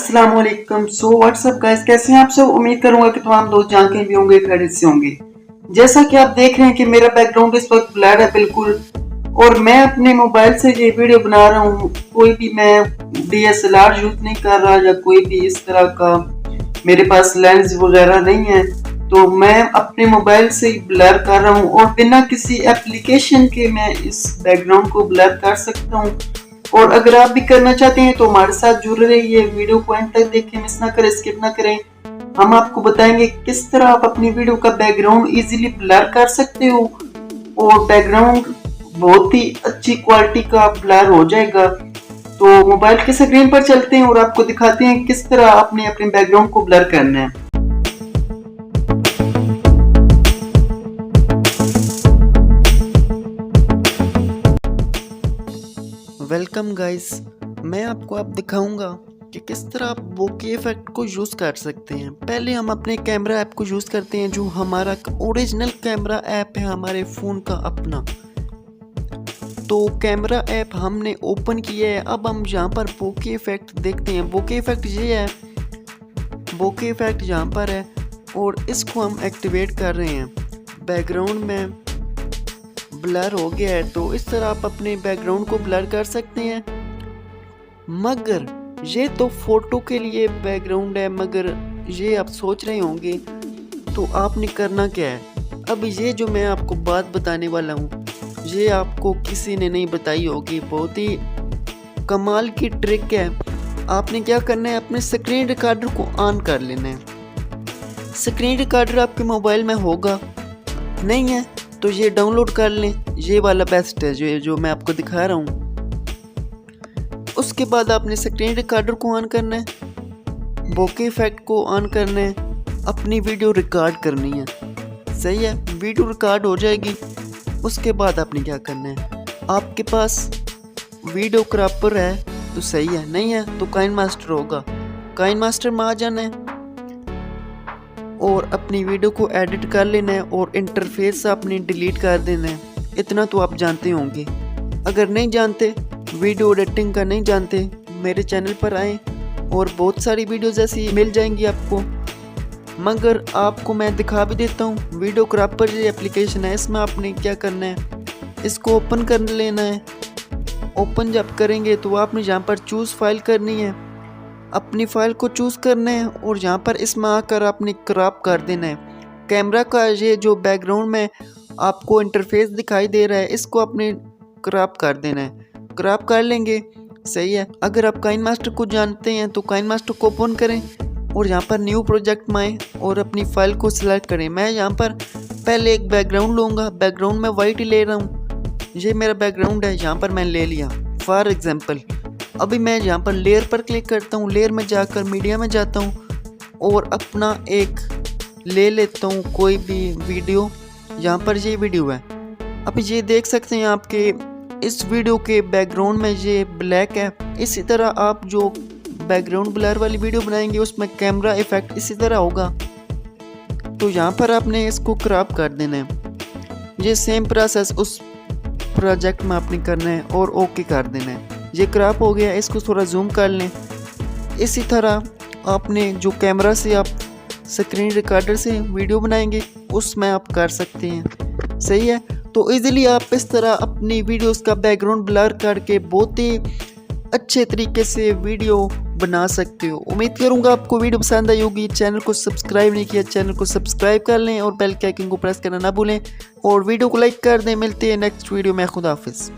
अस्सलाम वालेकुम। So what's up guys, कैसे हैं आप सब। उम्मीद करूंगा कि तमाम दोस्त जहाँ कहीं भी होंगे खैरियत से होंगे। जैसा कि आप देख रहे हैं कि मेरा बैकग्राउंड इस वक्त ब्लर है बिल्कुल, और मैं अपने मोबाइल से ये वीडियो बना रहा हूँ। कोई भी मैं DSLR यूज नहीं कर रहा या कोई भी इस तरह का मेरे पास लेंस वगैरह नहीं है, तो मैं अपने मोबाइल से ही ब्लर कर रहा हूँ और बिना किसी एप्लीकेशन के मैं इस बैकग्राउंड को ब्लर कर सकता हूँ। और अगर आप भी करना चाहते हैं तो हमारे साथ जुड़ रहिए, वीडियो को एंड तक देखें, मिस ना करें, स्किप ना करें। हम आपको बताएंगे किस तरह आप अपनी वीडियो का बैकग्राउंड इजीली ब्लर कर सकते हो और बैकग्राउंड बहुत ही अच्छी क्वालिटी का ब्लर हो जाएगा। तो मोबाइल की स्क्रीन पर चलते हैं और आपको दिखाते हैं किस तरह आपने अपने बैकग्राउंड को ब्लर करना है। वेलकम गाइस, मैं आपको अब दिखाऊंगा कि किस तरह आप बोके इफेक्ट को यूज़ कर सकते हैं। पहले हम अपने कैमरा ऐप को यूज़ करते हैं, जो हमारा ओरिजिनल कैमरा ऐप है हमारे फ़ोन का अपना। तो कैमरा ऐप हमने ओपन किया है। अब हम यहाँ पर बोके इफेक्ट देखते हैं। बोके इफेक्ट ये है, बोके इफेक्ट यहाँ पर है और इसको हम एक्टिवेट कर रहे हैं। बैकग्राउंड में ब्लर हो गया है, तो इस तरह आप अपने बैकग्राउंड को ब्लर कर सकते हैं। मगर ये तो फोटो के लिए बैकग्राउंड है, मगर ये आप सोच रहे होंगे तो आपने करना क्या है। अब ये जो मैं आपको बात बताने वाला हूँ, ये आपको किसी ने नहीं बताई होगी। बहुत ही कमाल की ट्रिक है। आपने क्या करना है, अपने स्क्रीन रिकॉर्डर को ऑन कर लेना है। स्क्रीन रिकॉर्डर आपके मोबाइल में होगा, नहीं है तो ये डाउनलोड कर लें। ये वाला बेस्ट है जो मैं आपको दिखा रहा हूँ। उसके बाद आपने स्क्रीन रिकॉर्डर को ऑन करना है, बोके इफेक्ट को ऑन करना है, अपनी वीडियो रिकॉर्ड करनी है। सही है, वीडियो रिकॉर्ड हो जाएगी। उसके बाद आपने क्या करना है, आपके पास वीडियो क्रॉपर है तो सही है, नहीं है तो काइन मास्टर होगा। काइन मास्टर में आ जाना है और अपनी वीडियो को एडिट कर लेना है और इंटरफेस अपनी डिलीट कर देना है। इतना तो आप जानते होंगे। अगर नहीं जानते, वीडियो एडिटिंग का नहीं जानते, मेरे चैनल पर आएँ और बहुत सारी वीडियोस ऐसी मिल जाएंगी आपको। मगर आपको मैं दिखा भी देता हूँ। वीडियो क्रॉपर ये एप्लीकेशन है, इसमें आपने क्या करना है, इसको ओपन कर लेना है। ओपन जब करेंगे तो आपने यहाँ पर चूज़ फाइल करनी है, अपनी फाइल को चूज़ करना है और यहाँ पर इसमें आकर आपने क्रॉप कर देना है। कैमरा का ये जो बैकग्राउंड में आपको इंटरफेस दिखाई दे रहा है, इसको आपने क्रॉप कर देना है। क्रॉप कर लेंगे, सही है। अगर आप काइन मास्टर को जानते हैं तो काइन मास्टर को ओपन करें और यहाँ पर न्यू प्रोजेक्ट में आएँ और अपनी फ़ाइल को सिलेक्ट करें। मैं यहाँ पर पहले एक बैकग्राउंड लूँगा। बैकग्राउंड में वाइट ही ले रहा हूँ, ये मेरा बैकग्राउंड है, यहाँ पर मैंने ले लिया फॉर एग्जाम्पल। अभी मैं यहाँ पर लेयर पर क्लिक करता हूँ। लेयर में जाकर मीडिया में जाता हूँ और अपना एक ले लेता हूँ कोई भी वीडियो। यहाँ पर ये वीडियो है। अभी ये देख सकते हैं आपके इस वीडियो के बैकग्राउंड में ये ब्लैक है। इसी तरह आप जो बैकग्राउंड ब्लर वाली वीडियो बनाएंगे उसमें कैमरा इफेक्ट इसी तरह होगा। तो यहाँ पर आपने इसको क्रॉप कर देना है। ये सेम प्रोसेस उस प्रोजेक्ट में आपने करना है और ओके कर देना है। ये क्रॉप हो गया, इसको थोड़ा जूम कर लें। इसी तरह आपने जो कैमरा से आप स्क्रीन रिकॉर्डर से वीडियो बनाएंगे उसमें आप कर सकते हैं। सही है, तो इजीली आप इस तरह अपनी वीडियोस का बैकग्राउंड ब्लर करके बहुत ही अच्छे तरीके से वीडियो बना सकते हो। उम्मीद करूंगा आपको वीडियो पसंद आई होगी। चैनल को सब्सक्राइब नहीं किया, चैनल को सब्सक्राइब कर लें और बेल के आइकन को प्रेस करना ना भूलें और वीडियो को लाइक कर दें। मिलते हैं नेक्स्ट वीडियो में। खुदा हाफिज़।